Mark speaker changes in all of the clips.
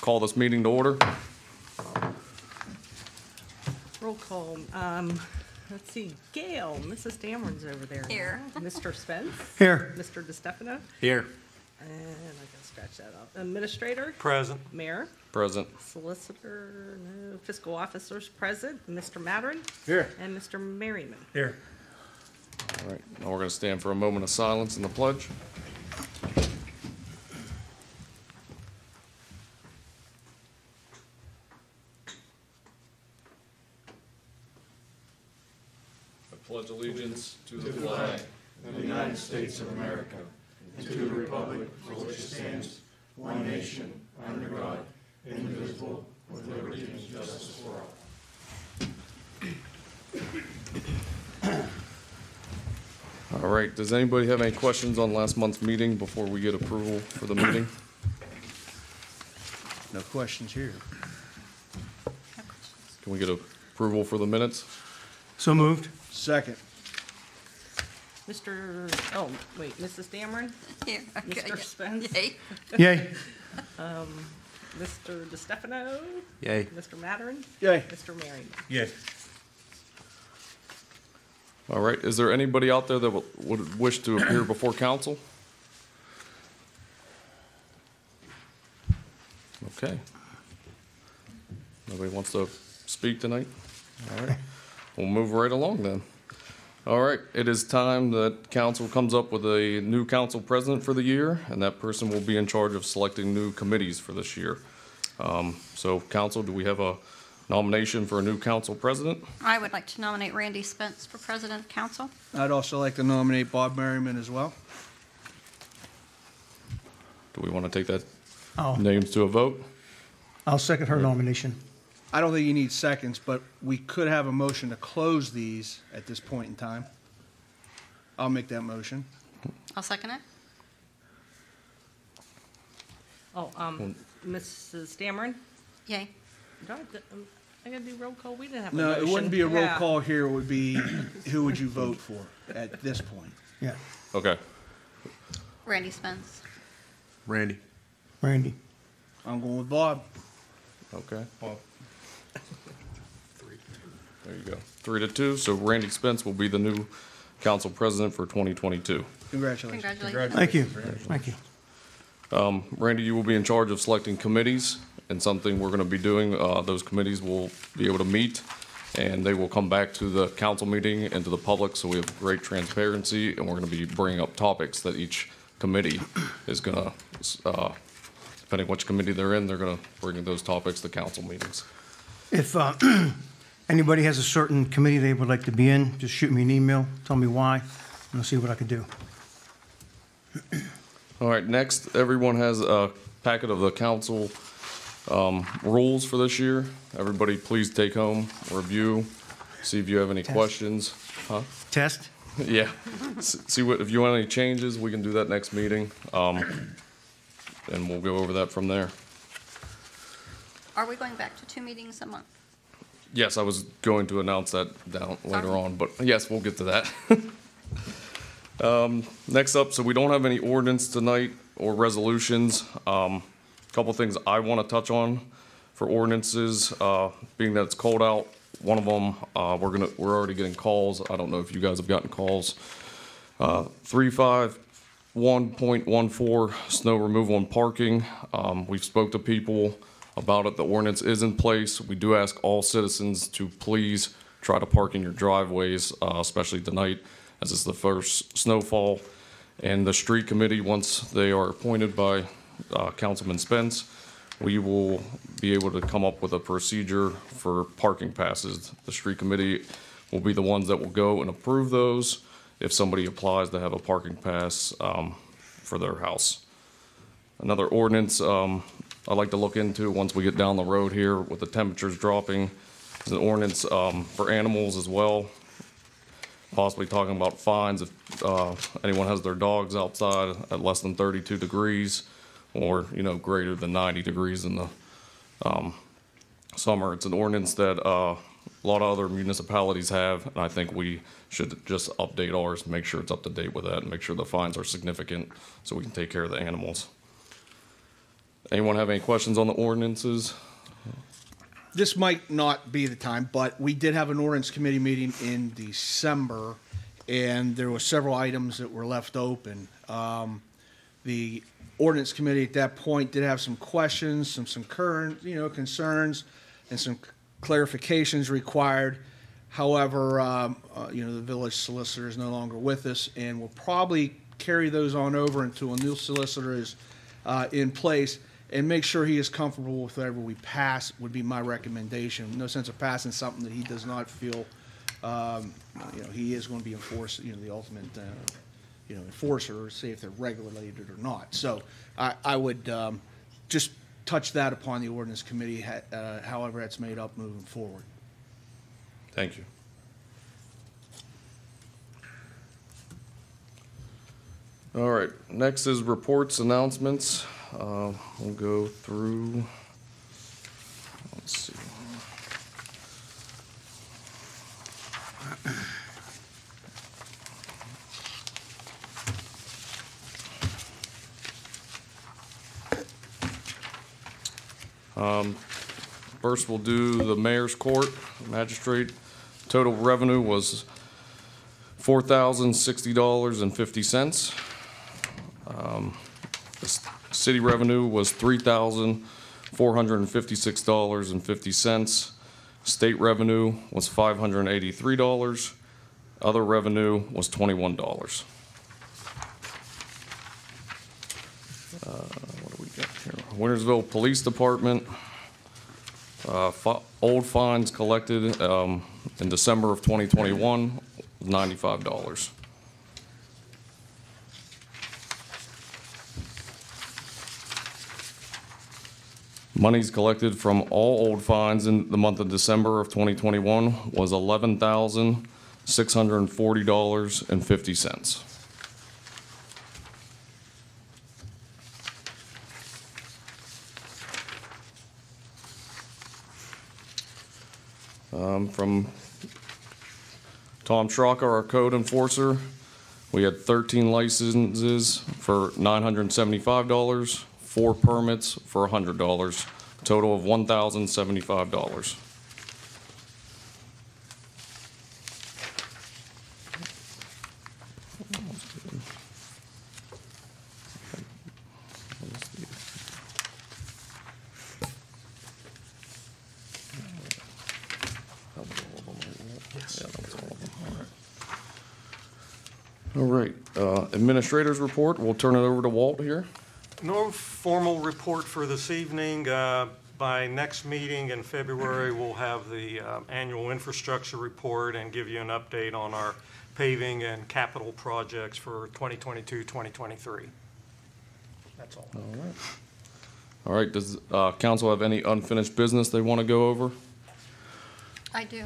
Speaker 1: call this meeting to order.
Speaker 2: Roll call. Let's see. Gail, Mrs. Dameron's over there.
Speaker 3: Here.
Speaker 2: Mr. Spence.
Speaker 4: Here.
Speaker 2: Mr. DeStefano.
Speaker 1: Here.
Speaker 2: And I can scratch that off. Administrator.
Speaker 5: Present.
Speaker 2: Mayor.
Speaker 1: Present.
Speaker 2: Solicitor. No. Fiscal officers present. Mr. Mattern.
Speaker 4: Here.
Speaker 2: And Mr. Merriman.
Speaker 4: Here.
Speaker 1: All right, now we're going to stand for a moment of silence in the pledge. I pledge allegiance to the flag
Speaker 6: of the United States of America, and to the republic for which it stands, one nation, under God, indivisible, with liberty and justice for all.
Speaker 1: All right, does anybody have any questions on last month's meeting before we get approval for the meeting?
Speaker 4: No questions here.
Speaker 1: Can we get approval for the minutes?
Speaker 4: So moved. Second.
Speaker 2: Mr. Oh, wait. Mrs. Dameron.
Speaker 3: Here. Okay.
Speaker 2: Mr. Spence.
Speaker 3: Yay.
Speaker 4: Yay.
Speaker 2: Mr. DeStefano.
Speaker 5: Yay.
Speaker 2: Mr. Mattern.
Speaker 4: Yay.
Speaker 2: Mr. Merriman.
Speaker 4: Yay.
Speaker 1: All right, is there anybody out there that would wish to appear before council? Okay. Nobody wants to speak tonight? All right, we'll move right along then. All right, it is time that council comes up with a new council president for the year, and that person will be in charge of selecting new committees for this year. So council, do we have a nomination for a new council president?
Speaker 3: I would like to nominate Randy Spence for president of council.
Speaker 4: I'd also like to nominate Bob Merriman as well.
Speaker 1: Do we want to take that
Speaker 7: I'll
Speaker 1: names to a vote?
Speaker 7: second her nomination.
Speaker 4: I don't think you need seconds, but we could have a motion to close these at this point in time. I'll make that motion.
Speaker 3: I'll second it.
Speaker 2: Oh, Mrs. Dameron.
Speaker 3: Yay.
Speaker 2: I gotta do roll call. We didn't have a
Speaker 4: No,
Speaker 2: motion.
Speaker 4: it wouldn't be a roll
Speaker 2: Yeah.
Speaker 4: call here. It would be, who would you vote for at this point?
Speaker 7: Yeah,
Speaker 1: Okay.
Speaker 3: Randy Spence.
Speaker 5: Randy.
Speaker 7: Randy.
Speaker 4: I'm going with Bob.
Speaker 1: Okay. There you go. 3-2. So Randy Spence will be the new council president for 2022.
Speaker 4: Congratulations.
Speaker 3: Congratulations.
Speaker 7: Thank you. Thank you.
Speaker 1: Randy, you will be in charge of selecting committees, and something we're going to be doing. Those committees will be able to meet, and they will come back to the council meeting and to the public, so we have great transparency, and we're going to be bringing up topics that each committee is going to, depending which committee they're in, they're going to bring those topics to council meetings.
Speaker 7: If anybody has a certain committee they would like to be in, just shoot me an email, tell me why, and I'll see what I can do.
Speaker 1: All right, next, everyone has a packet of the council rules for this year. Everybody please take home, review, see if you have any questions. Huh?
Speaker 7: Test?
Speaker 1: Yeah. See what, if you want any changes, we can do that next meeting. And we'll go over that from there.
Speaker 3: Are we going back to 2 meetings a month?
Speaker 1: Yes, I was going to announce that down later
Speaker 3: Sorry.
Speaker 1: on, but yes, we'll get to that. Next up, so we don't have any ordinance tonight or resolutions. Couple things I want to touch on for ordinances, being that it's cold out. One of them, we're already getting calls. I don't know if you guys have gotten calls. 351.14 snow removal and parking. We've spoke to people about it. The ordinance is in place. We do ask all citizens to please try to park in your driveways, especially tonight, as it's the first snowfall. And the street committee, once they are appointed by Councilman Spence, we will be able to come up with a procedure for parking passes. The street committee will be the ones that will go and approve those if somebody applies to have a parking pass for their house. Another ordinance I'd like to look into once we get down the road here with the temperatures dropping is an ordinance for animals as well. Possibly talking about fines if anyone has their dogs outside at less than 32 degrees or, greater than 90 degrees in the summer. It's an ordinance that a lot of other municipalities have, and I think we should just update ours, make sure it's up to date with that, and make sure the fines are significant so we can take care of the animals. Anyone have any questions on the ordinances?
Speaker 4: This might not be the time, but we did have an ordinance committee meeting in December, and there were several items that were left open. The ordinance committee at that point did have some questions, some current, concerns, and some clarifications required. However, the village solicitor is no longer with us, and we'll probably carry those on over until a new solicitor is in place, and make sure he is comfortable with whatever we pass would be my recommendation. No sense of passing something that he does not feel, he is going to be enforced, the ultimate, enforcer, see if they're regulated or not. So I would just touch that upon the ordinance committee, however that's made up moving forward.
Speaker 1: Thank you. All right, next is reports, announcements. We'll go through, let's see. First, we'll do the mayor's court, magistrate. Total revenue was $4,060.50. City revenue was $3,456.50. State revenue was $583. Other revenue was $21. What do we got here? Wintersville Police Department. Old fines collected in December of 2021, $95. Monies collected from all old fines in the month of December of 2021 was $11,640.50. From Tom Schrocker, our code enforcer, we had 13 licenses for $975, 4 permits for $100, total of $1,075. All right, administrator's report. We'll turn it over to Walt here.
Speaker 5: No formal report for this evening. By next meeting in February, we'll have the annual infrastructure report and give you an update on our paving and capital projects for 2022-2023. That's all.
Speaker 1: All right. All right, does council have any unfinished business they want to go over?
Speaker 3: I do.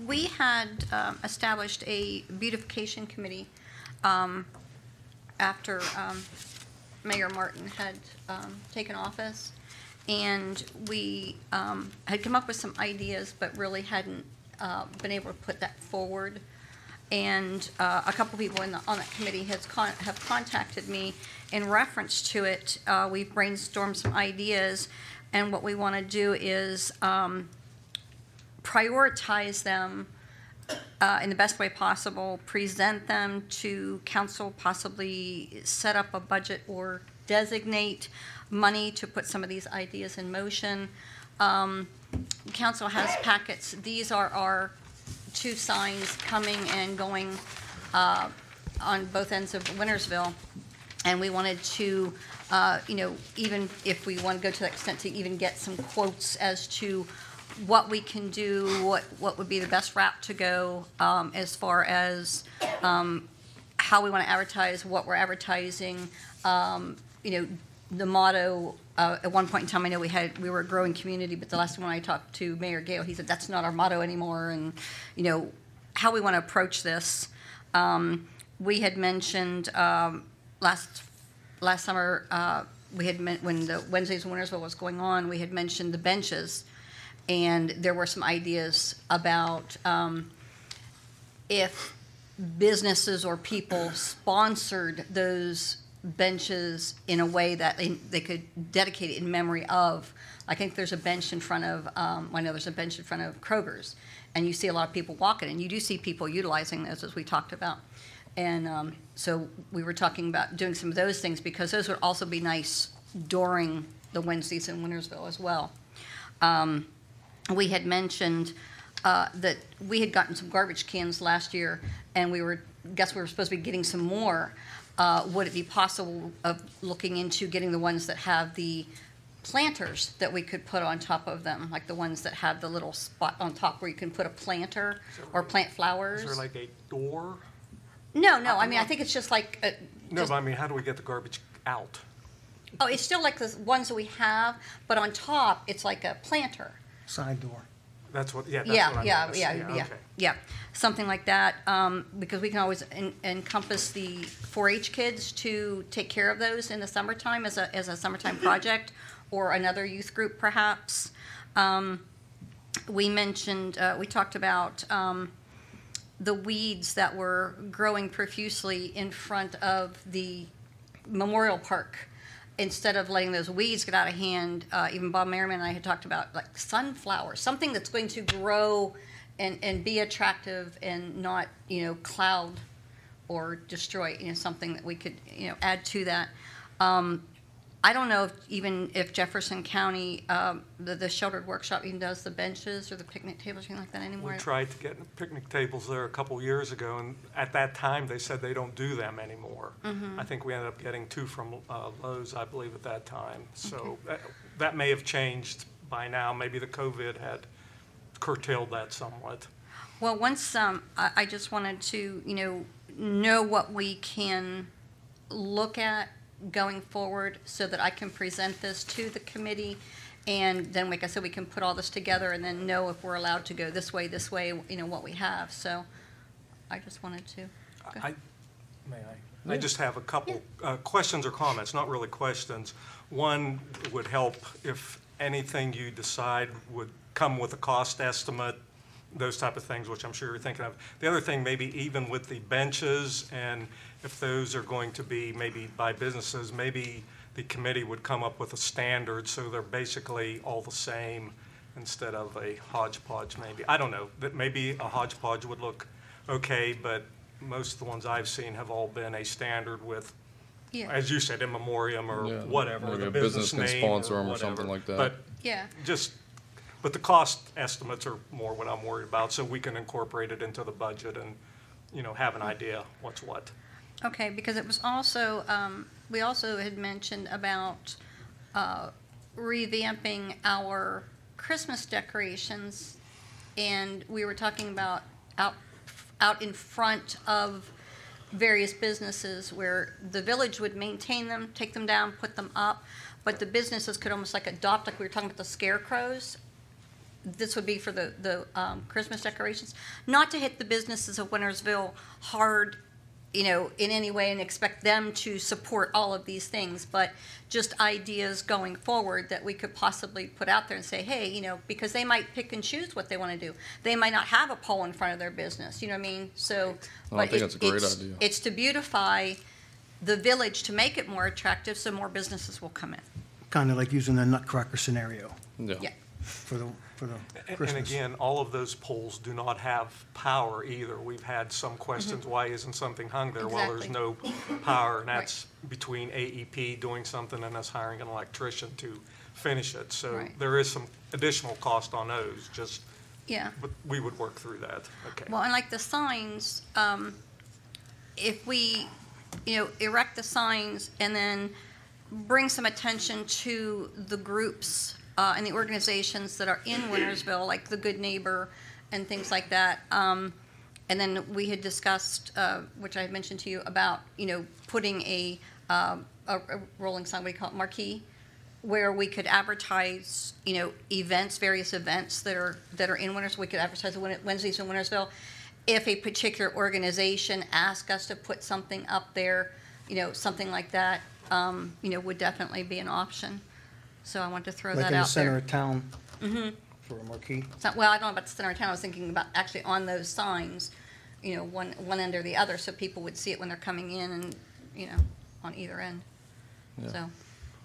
Speaker 3: We had established a beautification committee after Mayor Martin had taken office, and we had come up with some ideas but really hadn't been able to put that forward. And a couple people on that committee have contacted me in reference to it. We've brainstormed some ideas, and what we want to do is prioritize them in the best way possible, present them to council, possibly set up a budget or designate money to put some of these ideas in motion. Council has packets. These are our 2 signs coming and going on both ends of Wintersville, and we wanted to, even if we want to go to the extent to even get some quotes as to what we can do, what would be the best route to go as far as how we want to advertise, what we're advertising. The motto, at one point in time, I know we were a growing community, but the last time when I talked to Mayor Gale, he said that's not our motto anymore, and how we want to approach this. We had mentioned last summer, when the Wednesdays in Wintersville was going on, we had mentioned the benches. And there were some ideas about if businesses or people sponsored those benches in a way that they could dedicate it in memory of. I think there's a bench in front of, I know there's a bench in front of Kroger's, and you see a lot of people walking, and you do see people utilizing those, as we talked about. And so we were talking about doing some of those things, because those would also be nice during the Wednesdays in Wintersville as well. We had mentioned that we had gotten some garbage cans last year, and we were supposed to be getting some more. Would it be possible of looking into getting the ones that have the planters that we could put on top of them, like the ones that have the little spot on top where you can put a planter or plant flowers?
Speaker 5: Is there like a door?
Speaker 3: No, I mean, I think it's just like
Speaker 5: No, but I mean, how do we get the garbage out?
Speaker 3: oh, it's still like the ones that we have, but on top, it's like a planter.
Speaker 7: Side door.
Speaker 5: That's what, that's what I noticed. Okay.
Speaker 3: Yeah, something like that, because we can always encompass the 4-H kids to take care of those in the summertime as a summertime project, or another youth group perhaps. We mentioned, we talked about the weeds that were growing profusely in front of the Memorial Park. Instead of letting those weeds get out of hand, even Bob Merriman and I had talked about like sunflowers, something that's going to grow and be attractive and not, cloud or destroy, something that we could, add to that. I don't know if Jefferson County, the sheltered workshop even does the benches or the picnic tables, anything like that anymore.
Speaker 5: We tried to get picnic tables there a couple years ago, and at that time, they said they don't do them anymore.
Speaker 3: Mm-hmm.
Speaker 5: I think we ended up getting 2 from Lowe's, I believe, at that time. So that may have changed by now. Maybe the COVID had curtailed that somewhat.
Speaker 3: Well, once, I just wanted to, know what we can look at going forward so that I can present this to the committee, and then, like I said, we can put all this together and then know if we're allowed to go this way, what we have. So I just wanted to.
Speaker 5: I just have a couple questions or comments, not really questions. One would help if anything you decide would come with a cost estimate, those type of things, which I'm sure you're thinking of. The other thing, maybe even with the benches, and if those are going to be maybe by businesses, maybe the committee would come up with a standard so they're basically all the same instead of a hodgepodge maybe. I don't know, that maybe a hodgepodge would look okay, but most of the ones I've seen have all been a standard with, as you said, in memoriam or whatever,
Speaker 1: Maybe
Speaker 5: the
Speaker 1: a
Speaker 5: business
Speaker 1: business can
Speaker 5: name
Speaker 1: sponsor
Speaker 5: or
Speaker 1: them or
Speaker 5: whatever.
Speaker 1: something like that.
Speaker 5: But
Speaker 3: Yeah.
Speaker 5: but the cost estimates are more what I'm worried about, so we can incorporate it into the budget and, have an idea what's what.
Speaker 3: Okay, because it was also, we also had mentioned about revamping our Christmas decorations, and we were talking about out in front of various businesses where the village would maintain them, take them down, put them up, but the businesses could almost like adopt, like we were talking about the scarecrows. This would be for the Christmas decorations, not to hit the businesses of Wintersville hard, in any way and expect them to support all of these things, but just ideas going forward that we could possibly put out there and say, hey, because they might pick and choose what they want to do. They might not have a pole in front of their business, you know what I mean? So,
Speaker 1: Well, I think that's a great idea.
Speaker 3: It's to beautify the village to make it more attractive so more businesses will come in.
Speaker 7: Kind of like using the Nutcracker scenario
Speaker 3: Yeah.
Speaker 7: for the
Speaker 5: And
Speaker 7: Christmas.
Speaker 5: again, all of those poles do not have power either. We've had some questions, why isn't something hung there? Well, there's no power, and that's between AEP doing something and us hiring an electrician to finish it. So
Speaker 3: Right.
Speaker 5: there is some additional cost on those,
Speaker 3: Yeah.
Speaker 5: but we would work through that. Okay.
Speaker 3: Well, and like the signs, if we, erect the signs and then bring some attention to the groups and the organizations that are in Wintersville, like the Good Neighbor and things like that. And then we had discussed, which I had mentioned to you about, putting a rolling sign, what do you call it, marquee, where we could advertise, events, various events that are in Wintersville. We could advertise the Wednesdays in Wintersville. If a particular organization asked us to put something up there, something like that, would definitely be an option. So I want to throw
Speaker 7: Like
Speaker 3: that
Speaker 7: in the
Speaker 3: out
Speaker 7: center
Speaker 3: there.
Speaker 7: of town for a marquee.
Speaker 3: Well, I don't know about the center of town. I was thinking about actually on those signs, one end or the other, so people would see it when they're coming in and, on either end.
Speaker 1: Yeah.
Speaker 3: So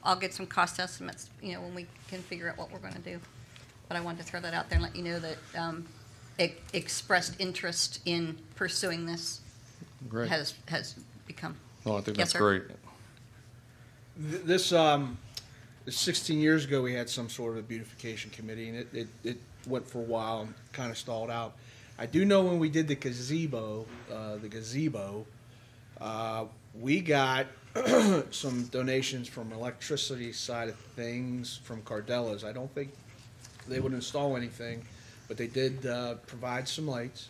Speaker 3: I'll get some cost estimates, when we can figure out what we're gonna do. But I wanted to throw that out there and let you know that, expressed interest in pursuing this
Speaker 1: Great.
Speaker 3: has become.
Speaker 1: No, I think
Speaker 3: Yes,
Speaker 1: that's
Speaker 3: sir.
Speaker 1: great.
Speaker 4: This 16 years ago, we had some sort of beautification committee, and it went for a while and kind of stalled out. I do know when we did the gazebo, we got some donations from electricity side of things from Cardella's. I don't think they would install anything, but they did provide some lights.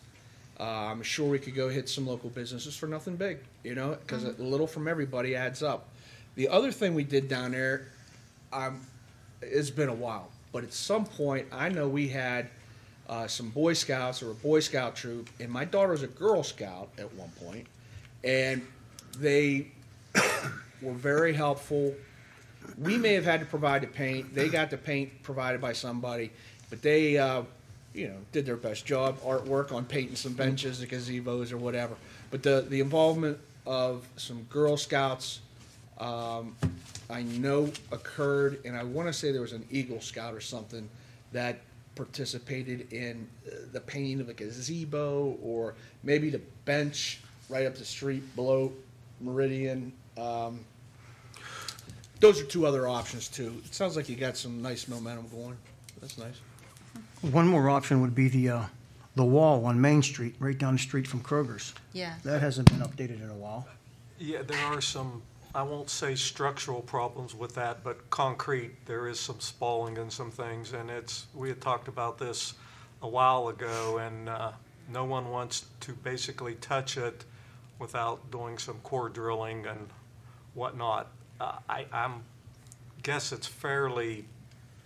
Speaker 4: I'm sure we could go hit some local businesses for nothing big, because a little from everybody adds up. The other thing we did down there, it's been a while, but at some point, I know we had some Boy Scouts or a Boy Scout troop, and my daughter was a Girl Scout at one point, and they were very helpful. We may have had to provide the paint. They got the paint provided by somebody, but they, did their best job, artwork on painting some benches, the gazebos, or whatever. But the involvement of some Girl Scouts, I know occurred, and I want to say there was an Eagle Scout or something that participated in the painting of a gazebo, or maybe the bench right up the street below Meridian. Those are two other options too. It sounds like you got some nice momentum going. That's nice.
Speaker 7: One more option would be the wall on Main Street, right down the street from Kroger's.
Speaker 3: Yeah.
Speaker 7: That hasn't been updated in a while.
Speaker 5: Yeah, there are some, I won't say structural problems with that, but concrete, there is some spalling and some things, and we had talked about this a while ago, and no one wants to basically touch it without doing some core drilling and whatnot. I'm guess it's fairly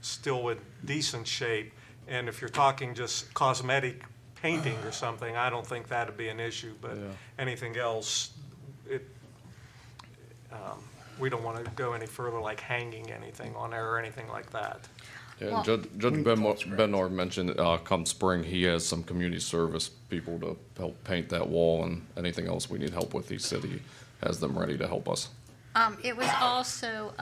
Speaker 5: still in decent shape, and if you're talking just cosmetic painting or something, I don't think that'd be an issue, but
Speaker 1: Yeah.
Speaker 5: anything else, we don't want to go any further, like hanging anything on there or anything like that.
Speaker 1: Yeah,
Speaker 3: Well-
Speaker 1: Judge Bednar mentioned, come spring, he has some community service people to help paint that wall, and anything else we need help with, he said he has them ready to help us.
Speaker 3: It was also,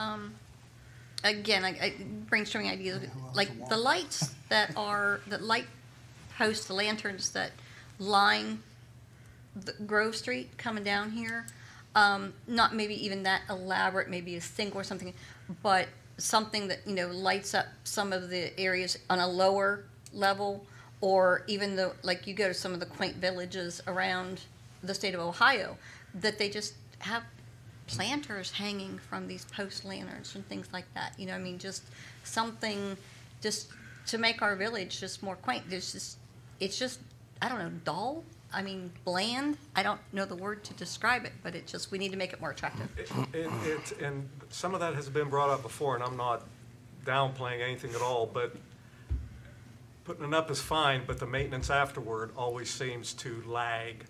Speaker 3: again, I brainstorming ideas, like the lights that light posts, the lanterns that line the Grove Street coming down here. Not maybe even that elaborate, maybe a single or something, but something that, lights up some of the areas on a lower level, or even though, like you go to some of the quaint villages around the state of Ohio, that they just have planters hanging from these post lanterns and things like that. Just something just to make our village just more quaint. It's just, I don't know, dull. Bland. I don't know the word to describe it, but we need to make it more attractive.
Speaker 5: And some of that has been brought up before, and I'm not downplaying anything at all, but putting it up is fine, but the maintenance afterward always seems to lag.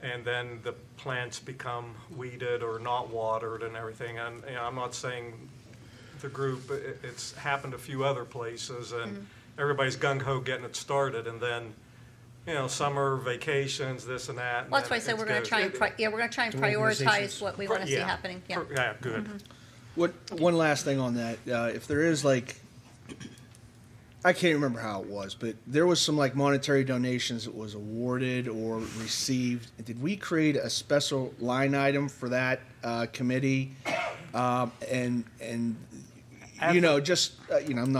Speaker 5: And then the plants become weeded or not watered and everything. And I'm not saying the group, it's happened a few other places, and everybody's gung-ho getting it started, and then summer vacations, this and that. And
Speaker 3: Well, that's why I
Speaker 5: then
Speaker 3: said
Speaker 5: it
Speaker 3: we're going to
Speaker 5: goes-
Speaker 3: try and we're going to try and prioritize what we want to see
Speaker 5: Yeah.
Speaker 3: happening. Yeah.
Speaker 5: Yeah, good.
Speaker 4: One last thing on that, if there is I can't remember how it was, but there was some monetary donations that was awarded or received. Did we create a special line item for that committee? I'm not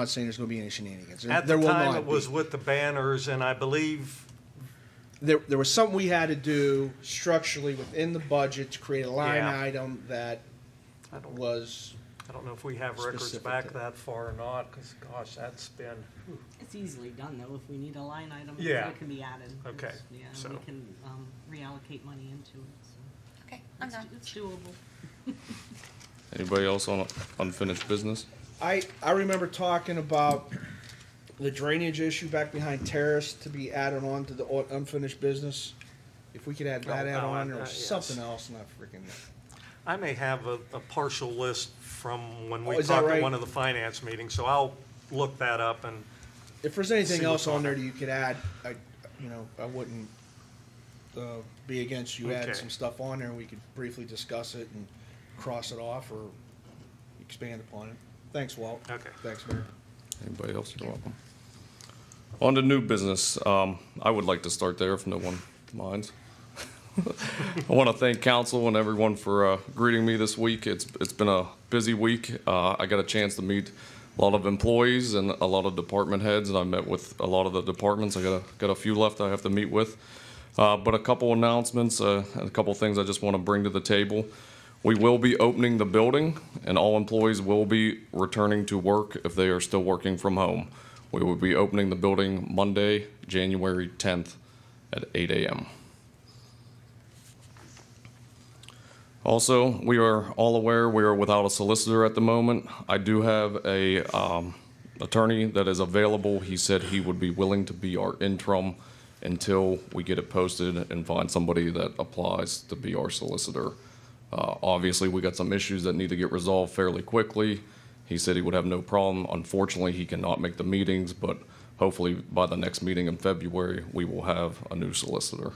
Speaker 4: saying there's going to be any shenanigans.
Speaker 5: At
Speaker 4: There
Speaker 5: the
Speaker 4: will
Speaker 5: time,
Speaker 4: not
Speaker 5: it was
Speaker 4: be.
Speaker 5: with the banners, and I believe,
Speaker 4: There was something we had to do structurally within the budget to create a line
Speaker 5: Yeah.
Speaker 4: item that
Speaker 5: I don't know if we have records
Speaker 4: Specific
Speaker 5: back
Speaker 4: to-
Speaker 5: that far or not, because gosh, that's been,
Speaker 2: It's easily done, though. If we need a line item,
Speaker 5: Yeah.
Speaker 2: it can be added.
Speaker 5: Okay,
Speaker 2: It's- Yeah,
Speaker 5: so-
Speaker 2: we can reallocate money into it, so
Speaker 3: Okay, I'm done.
Speaker 2: it's doable.
Speaker 1: Anybody else on unfinished business?
Speaker 4: I remember talking about the drainage issue back behind Terrace to be added on to the unfinished business. If we could add that on, or
Speaker 5: yes.
Speaker 4: something else, and I freaking.
Speaker 5: I may have a partial list from when we
Speaker 4: is that
Speaker 5: talked
Speaker 4: right?
Speaker 5: at one of the finance meetings, so I'll look that up and,
Speaker 4: If there's anything
Speaker 5: See
Speaker 4: else
Speaker 5: what's
Speaker 4: on there
Speaker 5: on
Speaker 4: that you could add, I wouldn't be against you adding
Speaker 5: Okay.
Speaker 4: some stuff on there. We could briefly discuss it and cross it off or expand upon it. Thanks, Walt.
Speaker 5: Okay.
Speaker 4: Thanks, Mayor.
Speaker 1: Anybody else? You're welcome. On to new business. I would like to start there if no one minds. I want to thank council and everyone for greeting me this week. It's been a busy week. I got a chance to meet a lot of employees and a lot of department heads, and I met with a lot of the departments. I got a few left I have to meet with. But a couple announcements and a couple things I just want to bring to the table. We will be opening the building, and all employees will be returning to work if they are still working from home. We will be opening the building Monday, January 10th at 8 a.m. Also, we are all aware we are without a solicitor at the moment. I do have a attorney that is available. He said he would be willing to be our interim until we get it posted and find somebody that applies to be our solicitor. Obviously, we got some issues that need to get resolved fairly quickly. He said he would have no problem. Unfortunately, he cannot make the meetings, but hopefully by the next meeting in February, we will have a new solicitor.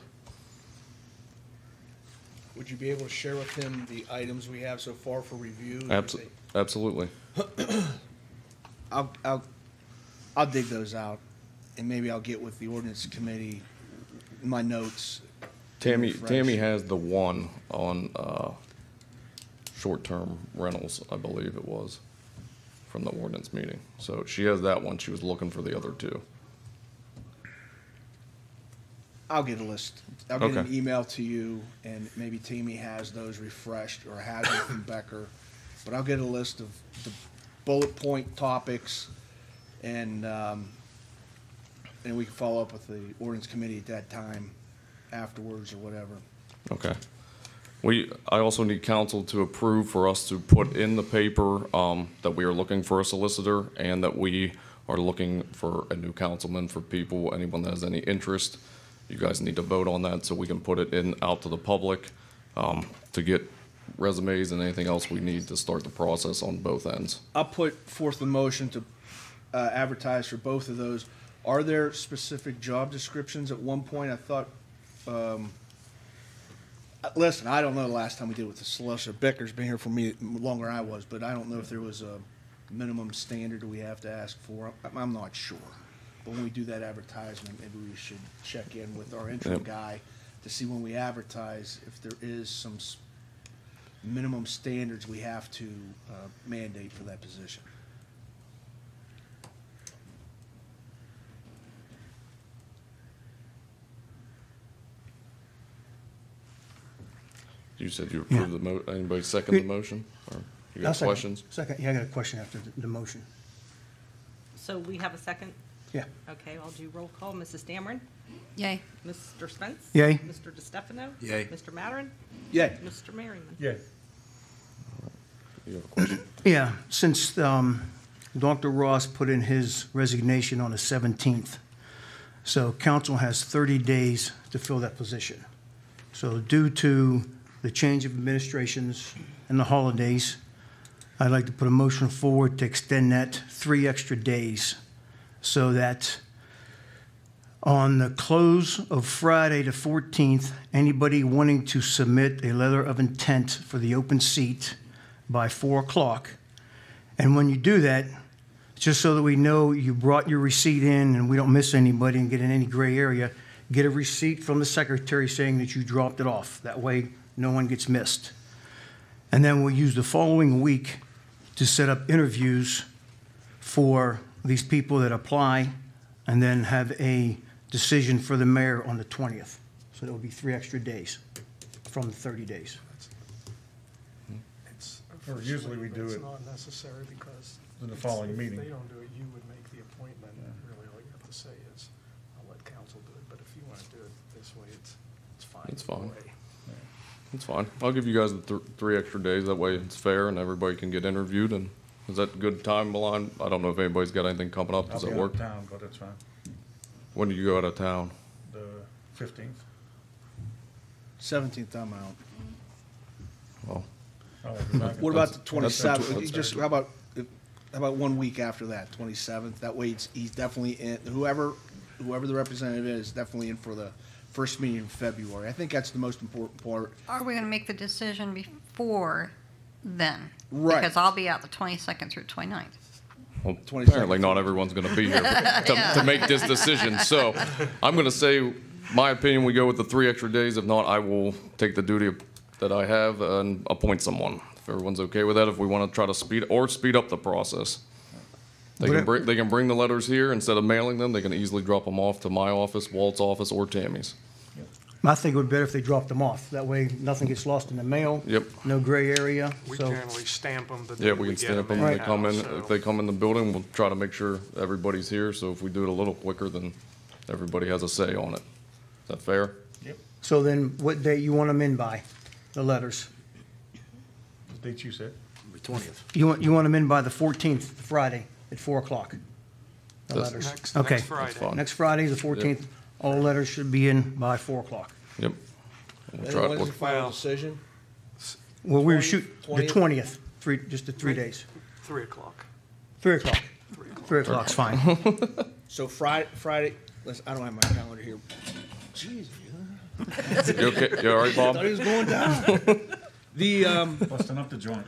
Speaker 4: Would you be able to share with him the items we have so far for review?
Speaker 1: Absolutely.
Speaker 4: I'll dig those out, and maybe I'll get with the ordinance committee, my notes.
Speaker 1: Tammy has the one on short-term rentals, I believe it was, from the ordinance meeting. So she has that one. She was looking for the other two.
Speaker 4: I'll get a list. I'll get an
Speaker 1: Okay.
Speaker 4: email to you, and maybe Tammy has those refreshed or has them from Becker. But I'll get a list of the bullet point topics, and we can follow up with the ordinance committee at that time, afterwards or whatever.
Speaker 1: Okay. I also need council to approve for us to put in the paper that we are looking for a solicitor and that we are looking for a new councilman for people, anyone that has any interest. You guys need to vote on that so we can put it out to the public to get resumes and anything else we need to start the process on both ends.
Speaker 4: I'll put forth the motion to advertise for both of those. Are there specific job descriptions? At one point, I thought, listen, I don't know the last time we did with the solicitor. Becker's been here for me longer than I was, but I don't know if there was a minimum standard we have to ask for. I'm not sure. But when we do that advertisement, maybe we should check in with our interim
Speaker 1: Yep.
Speaker 4: guy to see when we advertise if there is some minimum standards we have to mandate for that position.
Speaker 1: You said you approved anybody second the motion? Or you
Speaker 7: I'll
Speaker 1: got
Speaker 7: second.
Speaker 1: questions?
Speaker 7: Second, yeah, I got a question after the motion.
Speaker 2: So we have a second?
Speaker 7: Yeah.
Speaker 2: Okay, I'll do roll call. Mrs. Dameron?
Speaker 3: Yay.
Speaker 2: Mr. Spence?
Speaker 7: Yay.
Speaker 2: Mr. DeStefano?
Speaker 6: Yay.
Speaker 2: Mr. Mattern?
Speaker 4: Yeah.
Speaker 2: Mr. Merriman?
Speaker 6: Yeah.
Speaker 1: You have a question?
Speaker 7: Yeah, since Dr. Ross put in his resignation on the 17th, so council has 30 days to fill that position. So due to the change of administrations and the holidays, I'd like to put a motion forward to extend that 3 extra days so that on the close of Friday the 14th, anybody wanting to submit a letter of intent for the open seat by 4 o'clock. And when you do that, just so that we know you brought your receipt in and we don't miss anybody and get in any gray area, get a receipt from the secretary saying that you dropped it off. That way, no one gets missed. And then we'll use the following week to set up interviews for these people that apply and then have a decision for the mayor on the 20th. So there will be 3 extra days from the 30 days.
Speaker 8: Or usually we do
Speaker 9: It's
Speaker 8: it
Speaker 9: not necessary because.
Speaker 8: in the following
Speaker 9: if
Speaker 8: meeting.
Speaker 9: they don't do it, you would make the appointment. Really, all you have to say is, I'll let council do it, but if you want to do it this way, it's fine.
Speaker 1: It's fine.
Speaker 9: either way.
Speaker 1: It's fine. I'll give you guys the 3 extra days. That way it's fair and everybody can get interviewed. And is that good time, Milan? I don't know if anybody's got anything coming up.
Speaker 8: I'll
Speaker 1: Does
Speaker 8: be
Speaker 1: that
Speaker 8: out
Speaker 1: work?
Speaker 8: of town, but that's fine.
Speaker 1: When do you go out of town?
Speaker 8: The 15th.
Speaker 4: 17th, I'm out.
Speaker 1: Well,
Speaker 8: I'll be back
Speaker 4: What
Speaker 8: in-
Speaker 4: about the
Speaker 1: That's-
Speaker 4: 27th?
Speaker 1: that's-
Speaker 4: Just, how about 1 week after that, 27th? That way he's definitely in, whoever the representative is, definitely in for the first meeting in February. I think that's the most important part.
Speaker 3: Are we going to make the decision before then.
Speaker 4: Right.
Speaker 3: Because I'll be out the 22nd through 29th.
Speaker 1: Well,
Speaker 4: 22nd.
Speaker 1: apparently not everyone's going to be here to make this decision. So I'm going to say, my opinion, we go with the 3 extra days. If not, I will take the duty that I have and appoint someone. If everyone's okay with that, if we want to try to speed up the process. They can bring the letters here. Instead of mailing them, they can easily drop them off to my office, Walt's office, or Tammy's.
Speaker 7: I think it would be better if they dropped them off. That way, nothing gets lost in the mail.
Speaker 1: Yep.
Speaker 7: No gray area.
Speaker 5: We
Speaker 7: So,
Speaker 5: generally stamp them the day
Speaker 1: Yeah,
Speaker 5: we
Speaker 1: we can
Speaker 5: get
Speaker 1: stamp them.
Speaker 5: in
Speaker 1: They
Speaker 5: now,
Speaker 1: come in.
Speaker 5: so-
Speaker 1: If they come in the building, we'll try to make sure everybody's here. So if we do it a little quicker, then everybody has a say on it. Is that fair?
Speaker 7: so then what day you want them in by, the letters?
Speaker 8: The date you said?
Speaker 7: You want them in by the 14th, Friday, at 4 o'clock? The
Speaker 1: That's-
Speaker 7: letters?
Speaker 5: Next
Speaker 7: Okay.
Speaker 5: Friday.
Speaker 1: fine.
Speaker 7: Next Friday, the 14th, all letters should be in by 4 o'clock.
Speaker 1: Yep. We'll
Speaker 4: And
Speaker 1: try
Speaker 4: when
Speaker 1: it.
Speaker 4: is the final
Speaker 5: Well-
Speaker 4: decision?
Speaker 7: Well, we
Speaker 4: 20th,
Speaker 7: shoot the
Speaker 4: 20th?
Speaker 7: 20th, just the 3 days.
Speaker 5: 3 o'clock.
Speaker 7: 3 o'clock. 3 o'clock's fine.
Speaker 4: So Friday, listen, I don't have my calendar here. Jeez,
Speaker 1: You okay? You all right,
Speaker 4: I thought
Speaker 1: Bob?
Speaker 4: he was going down. The,
Speaker 8: Busting up the joint.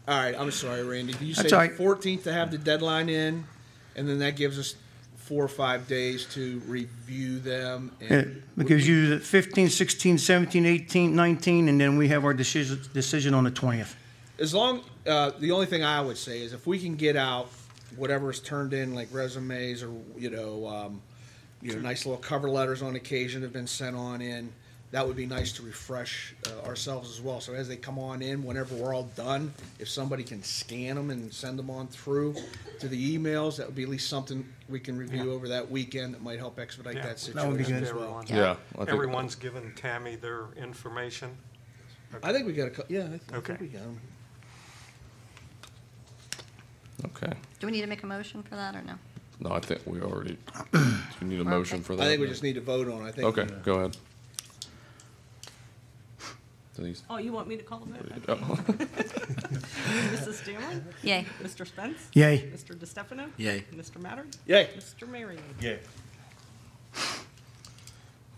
Speaker 4: all right, I'm sorry, Randy. Did you say
Speaker 7: That's all right.
Speaker 4: 14th to have the deadline in? And then that gives us 4 or 5 days to review them? And
Speaker 7: Because you, 15, 16, 17, 18, 19, and then we have our decision on the 20th.
Speaker 4: As long, the only thing I would say is if we can get out whatever's turned in, like resumes or, nice little cover letters on occasion have been sent on in, that would be nice to refresh ourselves as well. So as they come on in, whenever we're all done, if somebody can scan them and send them on through to the emails, that would be at least something we can review over that weekend that might help expedite
Speaker 5: Yeah.
Speaker 4: that
Speaker 7: That would be
Speaker 4: situation
Speaker 7: good.
Speaker 4: as well.
Speaker 5: Everyone-
Speaker 1: Yeah. I think-
Speaker 5: Everyone's given Tammy their information.
Speaker 4: I think we got I
Speaker 5: Okay.
Speaker 4: think we got them.
Speaker 1: Okay.
Speaker 3: Do we need to make a motion for that or no?
Speaker 1: No, I think we already, you need a motion for that?
Speaker 4: I think we just need to vote on it. I think.
Speaker 1: Okay, go ahead. Denise?
Speaker 2: Oh, you want me to call them out?
Speaker 1: Oh.
Speaker 2: Mrs. Cameron?
Speaker 3: Yay.
Speaker 2: Mr. Spence?
Speaker 7: Yay.
Speaker 2: Mr. DeStefano?
Speaker 10: Yay.
Speaker 2: Mr. Mattern?
Speaker 4: Yay.
Speaker 2: Mr. Marion?
Speaker 8: Yeah.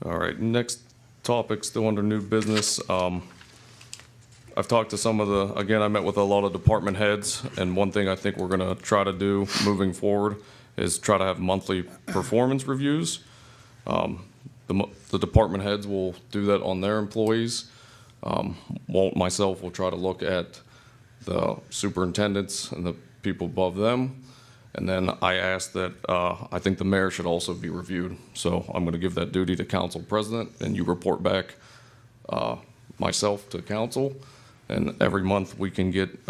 Speaker 1: All right, next topic, still under new business. I've talked to some of again, I met with a lot of department heads, and one thing I think we're gonna try to do moving forward is try to have monthly performance reviews. The department heads will do that on their employees. Walt, myself, will try to look at the superintendents and the people above them. And then I asked that, I think the mayor should also be reviewed. So I'm gonna give that duty to council president, and you report back, myself to council. And every month we can get,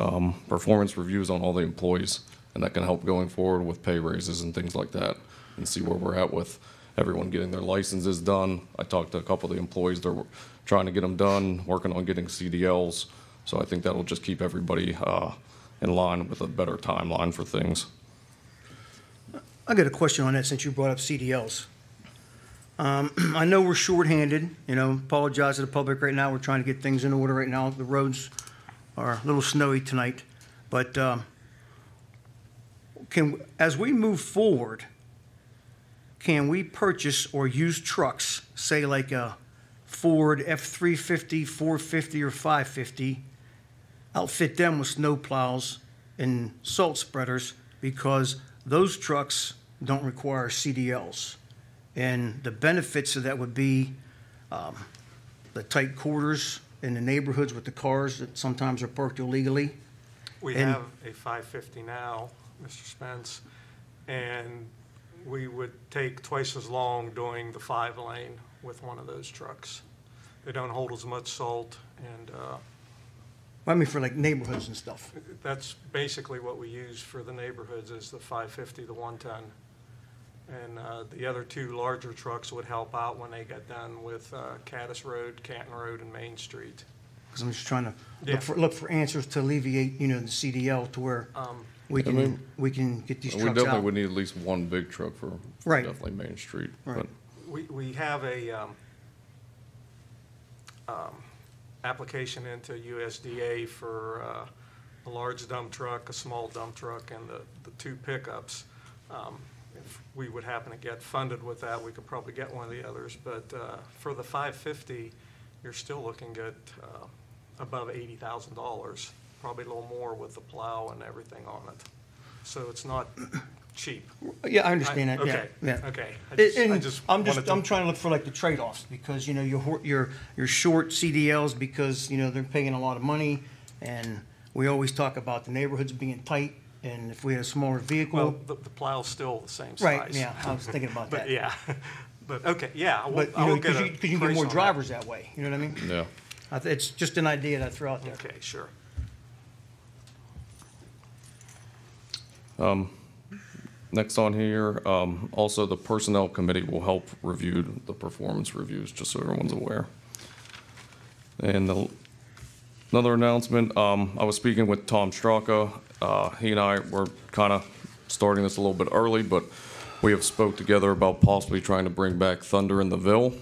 Speaker 1: performance reviews on all the employees. And that can help going forward with pay raises and things like that, and see where we're at with everyone getting their licenses done. I talked to a couple of the employees, they're trying to get them done, working on getting CDLs. So I think that'll just keep everybody, in line with a better timeline for things.
Speaker 7: I got a question on that since you brought up CDLs. I know we're shorthanded, apologize to the public right now. We're trying to get things in order right now. The roads are a little snowy tonight. But as we move forward, can we purchase or use trucks, say like a Ford F-350, 450, or 550, outfit them with snow plows and salt spreaders, because those trucks don't require CDLs. And the benefits of that would be the tight quarters in the neighborhoods with the cars that sometimes are parked illegally.
Speaker 5: We
Speaker 7: And-
Speaker 5: have a 550 now, Mr. Spence, and we would take twice as long doing the 5-lane with one of those trucks. They don't hold as much salt, and
Speaker 7: I mean, for like neighborhoods and stuff.
Speaker 5: that's basically what we use for the neighborhoods is the 550, the 1-ton. And the other two larger trucks would help out when they got done with Caddis Road, Canton Road, and Main Street.
Speaker 7: Because I'm just trying to
Speaker 5: Yeah.
Speaker 7: look for answers to alleviate, the CDL to where we
Speaker 1: I mean,
Speaker 7: can get these
Speaker 1: We
Speaker 7: trucks
Speaker 1: definitely
Speaker 7: out.
Speaker 1: would need at least one big truck for
Speaker 7: Right.
Speaker 1: definitely Main Street.
Speaker 7: Right.
Speaker 5: We have a application into USDA for a large dump truck, a small dump truck, and the two pickups. If we would happen to get funded with that, we could probably get one of the others. But for the 550, you're still looking at above $80,000, probably a little more with the plow and everything on it. So it's not cheap.
Speaker 7: Yeah, I understand that, yeah,
Speaker 5: Okay,
Speaker 7: yeah.
Speaker 5: okay.
Speaker 7: I'm trying to look for like the trade-offs, because, you know, you're short CDLs because, you know, they're paying a lot of money, and we always talk about the neighborhoods being tight, and if we had a smaller vehicle.
Speaker 5: Well, the plow's still the same size.
Speaker 7: Right, yeah, I was thinking about that.
Speaker 5: But, yeah, but, okay, yeah,
Speaker 7: But, you
Speaker 5: I
Speaker 7: know,
Speaker 5: will get
Speaker 7: because
Speaker 5: a
Speaker 7: you can get
Speaker 5: price
Speaker 7: more
Speaker 5: on that.
Speaker 7: drivers that way, you know what I mean?
Speaker 1: Yeah.
Speaker 7: It's just an idea that I throw out there.
Speaker 5: Okay, sure.
Speaker 1: Next on here, also the Personnel Committee will help review the performance reviews, just so everyone's aware. And another announcement, I was speaking with Tom Straka. He and I were kind of starting this a little bit early, but we have spoke together about possibly trying to bring back Thunder in the Ville.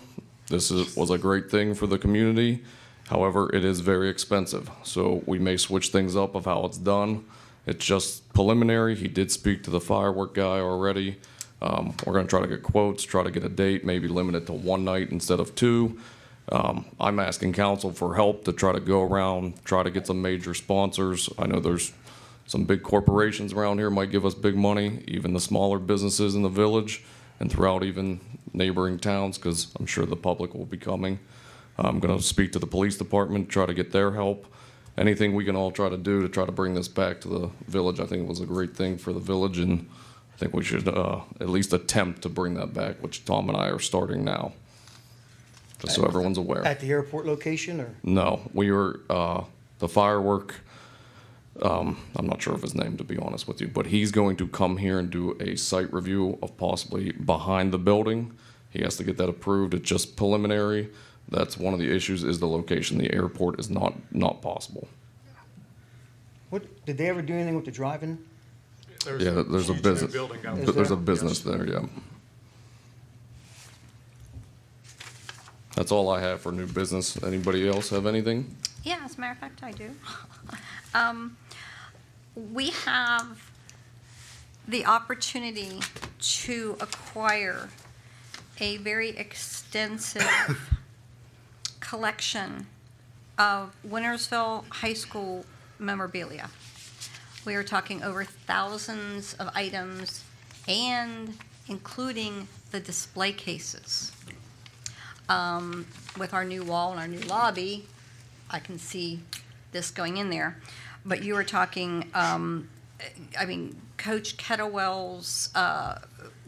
Speaker 1: Was a great thing for the community. However, it is very expensive, so we may switch things up of how it's done. It's just preliminary. He did speak to the firework guy already. We're going to try to get quotes, try to get a date, maybe limit it to one night instead of two. I'm asking council for help to try to go around, try to get some major sponsors. I know there's some big corporations around here might give us big money, even the smaller businesses in the village and throughout even neighboring towns, because I'm sure the public will be coming. I'm going to speak to the police department, try to get their help. Anything we can all try to do to try to bring this back to the village, I think it was a great thing for the village, and I think we should at least attempt to bring that back, which Tom and I are starting now, just so everyone's aware.
Speaker 7: At the airport location, or?
Speaker 1: No, we were, the firework, I'm not sure of his name, to be honest with you, but he's going to come here and do a site review of possibly behind the building. He has to get that approved. It's just preliminary. That's one of the issues, is the location. The airport is not possible.
Speaker 7: What, did they ever do anything with the drive-in?
Speaker 1: Yeah, there's a
Speaker 5: huge new
Speaker 1: business.
Speaker 5: building out
Speaker 7: Is
Speaker 5: there.
Speaker 1: There's a
Speaker 7: there?
Speaker 1: business there, yeah. That's all I have for new business. Anybody else have anything?
Speaker 3: Yeah, as a matter of fact, I do. We have the opportunity to acquire a very extensive collection of Wintersville High School memorabilia. We are talking over thousands of items, and including the display cases. With our new wall and our new lobby, I can see this going in there. But you were talking, I mean, Coach Kettlewell's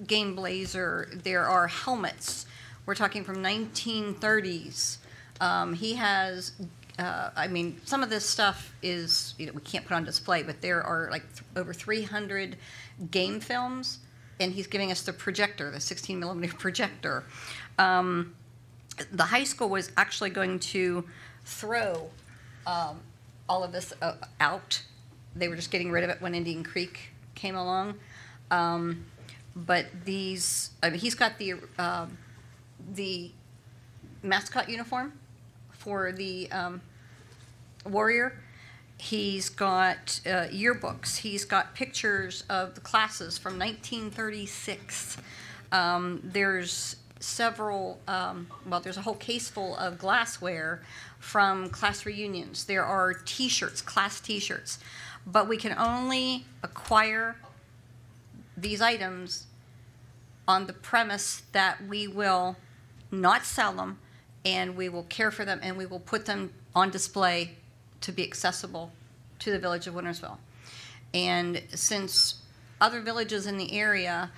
Speaker 3: game blazer. There are helmets. We're talking from 1930s. He has, I mean, some of this stuff is, you know, we can't put on display, but there are like over 300 game films, and he's giving us the projector, the 16 millimeter projector. The high school was actually going to throw all of this out. They were just getting rid of it when Indian Creek came along. But these, I mean, he's got the mascot uniform for the Warrior. He's got yearbooks. He's got pictures of the classes from 1936. There's several, well, there's a whole case full of glassware from class reunions. There are T-shirts, class T-shirts, but we can only acquire these items on the premise that we will not sell them, and we will care for them, and we will put them on display to be accessible to the village of Wintersville. And since other villages in the area,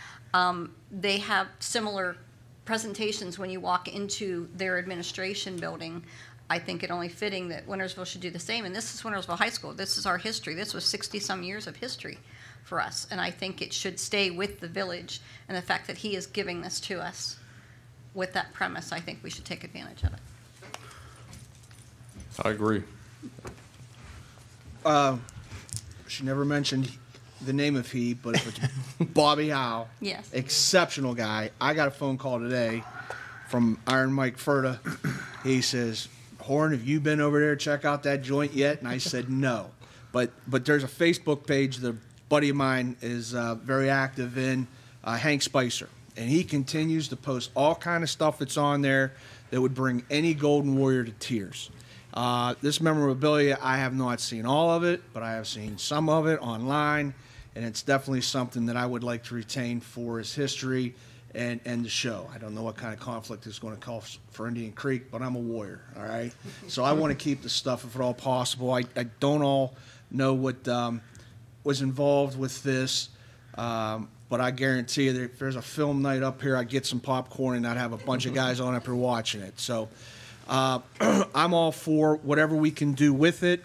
Speaker 3: they have similar presentations when you walk into their administration building, I think it only fitting that Wintersville should do the same. And this is Wintersville High School. This is our history. This was 60-some years of history for us. And I think it should stay with the village. And the fact that he is giving this to us with that premise, I think we should take advantage of it.
Speaker 1: I agree.
Speaker 4: She never mentioned the name of he, but if it's Bobby Howe.
Speaker 3: Yes.
Speaker 4: Exceptional guy. I got a phone call today from Iron Mike Furta. He says, Horn, have you been over there to check out that joint yet? And I said, no. But there's a Facebook page that a buddy of mine is very active in, Hank Spicer. And he continues to post all kind of stuff that's on there that would bring any Golden Warrior to tears. This memorabilia, I have not seen all of it, but I have seen some of it online, and it's definitely something that I would like to retain for its history and the show. I don't know what kind of conflict it's going to cause for Indian Creek, but I'm a warrior, all right? So I want to keep the stuff if at all possible. I don't all know what was involved with this, but I guarantee you that if there's a film night up here, I'd get some popcorn and I'd have a bunch of guys on up here watching it. So I'm all for whatever we can do with it,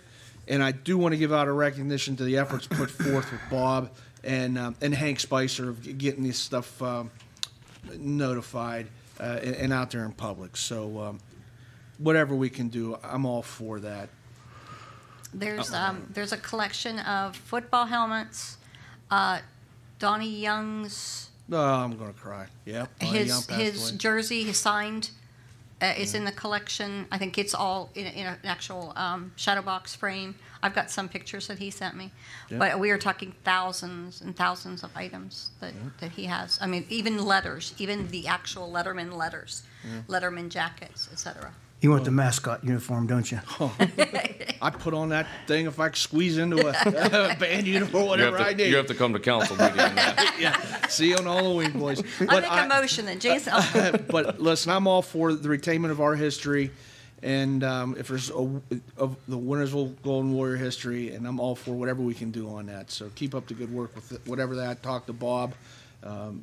Speaker 4: and I do want to give out a recognition to the efforts put forth with Bob and Hank Spicer of getting this stuff notified and out there in public. So whatever we can do, I'm all for that.
Speaker 3: There's a collection of football helmets, Donnie Young's,
Speaker 4: Oh, I'm going to cry. Yeah. Bonnie Young
Speaker 3: his
Speaker 4: passed away.
Speaker 3: jersey, his signed, is in the collection. I think it's all in an actual shadow box frame. I've got some pictures that he sent me.
Speaker 4: Yeah.
Speaker 3: But we are talking thousands and thousands of items that he has. I mean, even letters, even the actual Letterman letters, Letterman jackets, etc.
Speaker 7: You want the mascot uniform, don't you?
Speaker 4: I put on that thing if I could squeeze into a band uniform or whatever I need.
Speaker 1: You have to come to council meeting on that.
Speaker 4: Yeah. See you on Halloween, boys.
Speaker 3: I make a motion that Jason.
Speaker 4: But listen, I'm all for the retainment of our history, and if there's of the Wintersville Golden Warrior history, and I'm all for whatever we can do on that. So keep up the good work with it, whatever that. Talk to Bob,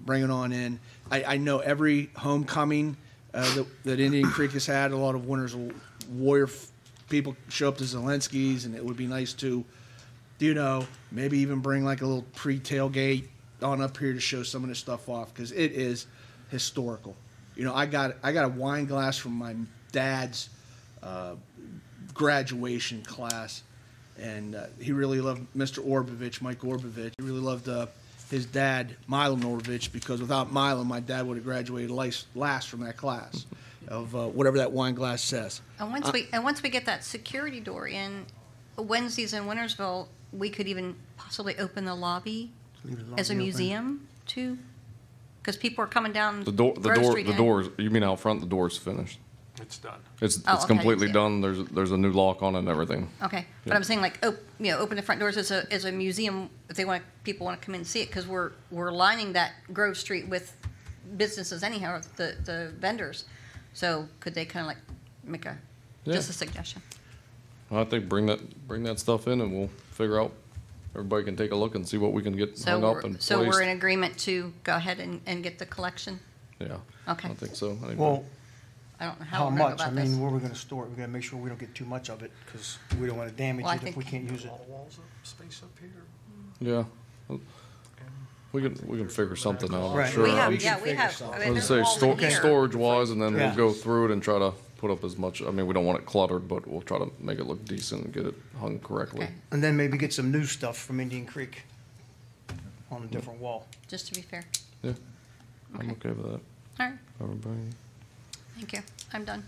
Speaker 4: bring it on in. I know every homecoming that Indian Creek has had, a lot of Wintersville Warrior people show up to Zelensky's, and it would be nice to, maybe even bring like a little pre-tailgate on up here to show some of this stuff off, because it is historical. I got a wine glass from my dad's graduation class, and he really loved Mr. Orbovich, Mike Orbovich. He really loved his dad, Milo Orbovich, because without Milo, my dad would have graduated last from that class of whatever that wine glass says.
Speaker 3: And once we get that security door in, Wednesdays in Wintersville, we could even possibly open the lobby as a museum too, because people are coming down Grove Street
Speaker 1: The
Speaker 3: in.
Speaker 1: doors. You mean out front? The door's finished.
Speaker 5: It's done.
Speaker 1: It's
Speaker 3: Oh, okay.
Speaker 1: completely
Speaker 3: Yeah.
Speaker 1: done. There's a new lock on it and everything.
Speaker 3: Okay, but I'm saying like, open the front doors as a museum if people want to come in and see it, because we're lining that Grove Street with businesses anyhow, the vendors. So could they kind of like make just a suggestion?
Speaker 1: I think bring that stuff in, and we'll figure out. Everybody can take a look and see what we can get hung up and
Speaker 3: So
Speaker 1: placed.
Speaker 3: we're in agreement to go ahead and get the collection?
Speaker 1: Yeah.
Speaker 3: Okay.
Speaker 1: I think so.
Speaker 7: Well,
Speaker 3: I don't know how
Speaker 7: how
Speaker 3: we're going to go
Speaker 7: much? I
Speaker 3: about this.
Speaker 7: mean, where are we going to store it? We got to make sure we don't get too much of it, because we don't want to damage
Speaker 3: Well, I
Speaker 7: it if we
Speaker 3: think-
Speaker 7: can't use it.
Speaker 9: All the walls up, space up here.
Speaker 1: Yeah. We can figure something out. I'm
Speaker 7: Right.
Speaker 1: sure.
Speaker 3: We have,
Speaker 4: We can
Speaker 3: yeah, we
Speaker 4: figure
Speaker 3: have.
Speaker 4: something.
Speaker 3: I
Speaker 1: I
Speaker 3: mean,
Speaker 1: was
Speaker 3: there's
Speaker 1: gonna say
Speaker 3: walls in here.
Speaker 1: storage wise, and then
Speaker 7: Yeah.
Speaker 1: we'll go through it and try to put up as much. I mean, we don't want it cluttered, but we'll try to make it look decent and get it hung correctly.
Speaker 3: Okay.
Speaker 7: And then maybe get some new stuff from Indian Creek on a different wall.
Speaker 3: Just to be fair.
Speaker 1: Yeah. I'm
Speaker 3: Okay.
Speaker 1: okay with that.
Speaker 3: All right,
Speaker 1: Everybody.
Speaker 3: thank you. I'm done.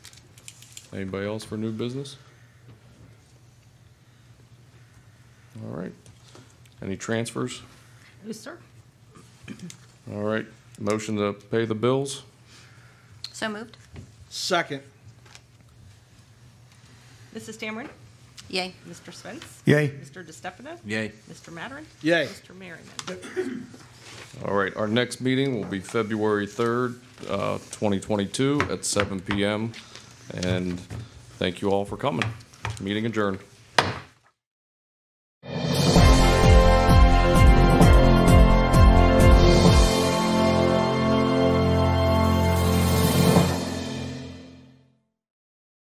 Speaker 1: Anybody else for new business? All right. Any transfers?
Speaker 2: No, sir.
Speaker 1: All right. Motion to pay the bills?
Speaker 3: So moved?
Speaker 4: Second.
Speaker 2: Mrs. Dameron?
Speaker 3: Yay.
Speaker 2: Mr. Spence?
Speaker 7: Yay.
Speaker 2: Mr. DeStefano?
Speaker 6: Yay.
Speaker 2: Mr. Matterin?
Speaker 4: Yay.
Speaker 2: Mr. Merriman?
Speaker 1: All right. Our next meeting will be February 3rd, 2022 at 7 p.m. And thank you all for coming. Meeting adjourned.